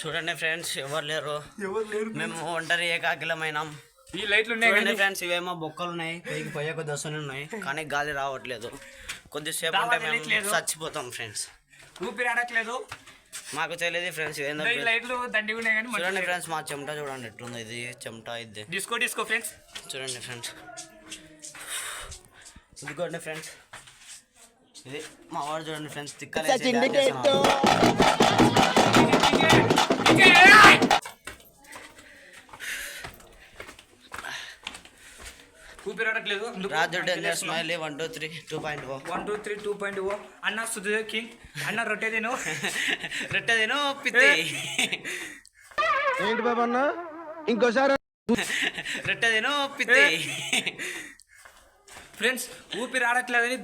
చూడండి ఫ్రెండ్స్, ఎవరు లేరు. మేము ఒంటరి ఏకాకిలమైనాం. ఈ లైట్లు ఉన్నాయి చూడండి ఫ్రెండ్స్, ఇవేమో బొక్కలు ఉన్నాయి, పైకి పోయే కొద్ది వస్తూనే ఉన్నాయి, కానీ గాలి రావట్లేదు. కొద్దిసేపు ఉంటే మేము చచ్చిపోతాం ఫ్రెండ్స్. ఊపిరి ఆడట్లేదు. మాకు తెలియదు ఫ్రెండ్స్ ఏందో. లైట్లు దండిగా ఉన్నాయి కానీ చూడండి ఫ్రెండ్స్, మా చెమట చూడండి ఎట్లుంది. ఇది చెమట, ఇది డిస్కో ఫ్రెండ్స్. చూడండి ఫ్రెండ్స్, ఇదిగోండి ఫ్రెండ్స్, ఇది మా వాడు చూడండి ఫ్రెండ్స్. ఊపిరి ఆడట్లేదు. రాజు డేంజర్ స్మైల్ 1 2 3 2.0 1 2 3 2.0. అన్న సుధీర్ కింగ్. అన్న రొట్టె తిను పిత్తి. ఏంటి బాబా అన్న, ఇంకోసారి రొట్టె తిను పిత్తి. ఫ్రెండ్స్, ఊపిరి ఆడట్లేదని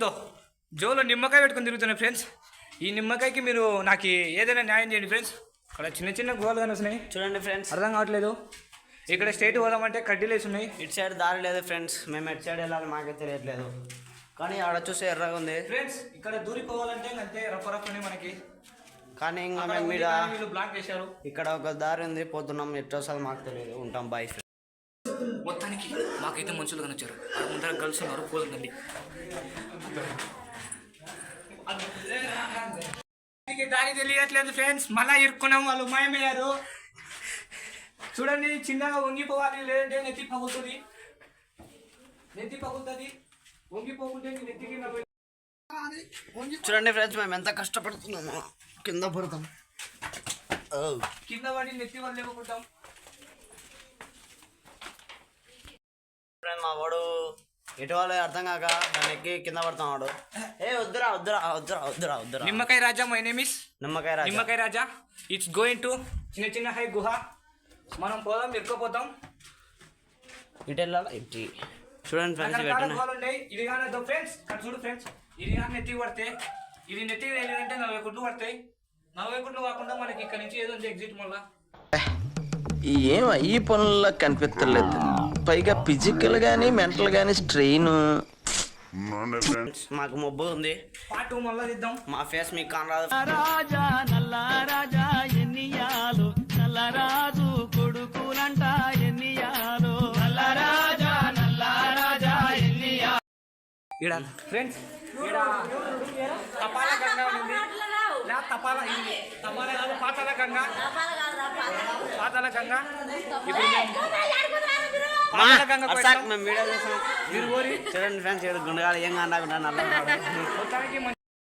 జోలో నిమ్మకాయ పెట్టుకొని తిరుగుతున్నాయి ఫ్రెండ్స్. ఈ నిమ్మకాయకి మీరు నాకు ఏదైనా న్యాయం చేయండి ఫ్రెండ్స్. అక్కడ చిన్న గుహలు కానీ వస్తున్నాయి చూడండి ఫ్రెండ్స్. అర్థం కావట్లేదు. ఇక్కడ స్టేట్ పోదామంటే కడ్డీలు వేసి ఉన్నాయి. ఇటు సైడ్ దారి లేదు ఫ్రెండ్స్. మేము ఎటు సైడ్ వెళ్ళాలి మాకే తెలియట్లేదు, కానీ ఆడ చూస్తే ఎర్రగా ఉంది ఫ్రెండ్స్. ఇక్కడ దూరిపోవాలంటే అంతే రఫ్ మనకి, కానీ ఇంకా మేము మీద బ్లాక్ చేశారు. ఇక్కడ ఒక దారి ఉంది, పోతున్నాం. ఎటు వస్తుంది మాకు తెలియదు. ఉంటాం, బాయ్. మొత్తానికి మాకైతే మనుషులు కనొచ్చారు. ముందర గర్ల్స్ ఉన్నారు, పోతుందండి. దారి తెలియట్లేదు ఫ్రెండ్స్. మళ్ళా ఇరుక్కున్నాం, వాళ్ళు మాయమయ్యారు. చూడండి, చిన్నగా వంగిపోవాలి, లేదంటే నెత్తి పగులుతుంది. వంగిపోకుంటే నెత్తికి చూడండి ఫ్రెండ్స్, మేము ఎంత కష్టపడుతున్నాము. కింద పడతాం, కింద పడి నెత్తి వాళ్ళు లేకుంటాం. మా వాడు ఎటు వాళ్ళు అర్థం కాక దాన్ని ఎక్కి కింద పడతాం. వాడు వద్దురా. నిమ్మకాయ రాజా, మై నేమ్ ఇస్ నిమ్మకాయ రాజా. ఇట్స్ గోయింగ్ టు చిన్న హై గుహ. మనం పోదాం, ఇరుక్కుపోతాం. ఇటు వెళ్ళాలి. ఇటు చూడండి ఫ్రెండ్స్, ఇది కానీ ఫ్రెండ్స్, చూడు ఫ్రెండ్స్, ఇది కానీ నెత్తి పడితే, ఇది నెత్తి వెళ్ళిందంటే 40 గుడ్లు పడతాయి. 40 గుడ్లు కాకుండా మనకి ఇక్కడ నుంచి ఏదో ఎగ్జిట్ మళ్ళా. ఏం ఈ పనుల్లో కనిపించలేదు. పైగా ఫిజికల్ గానీ మెంటల్ గానీ స్ట్రెయిన్. మాకు మొబ్బు ఉంది. పార్ట్ 2 మళ్ళా ఇద్దాం. మా ఫేస్ మీకు కానరాదు. రాజా నల్ల రాజా ఎన్నియాలు, నల్ల రాజు కొడుకులంట ఎన్నియాలు, నల్ల రాజా ఎన్నియాలు. ఈడ ఫ్రెండ్స్, ఈడ తపాల గంగా ఉంది. తపాల కాదు, పాతాల గంగా. ఇప్పుడు మేము వీడియో చేసాం. మీరు చూడండి ఫ్రెండ్స్, గుండగాలు ఏం కాకుండా నల్ల మొత్తానికి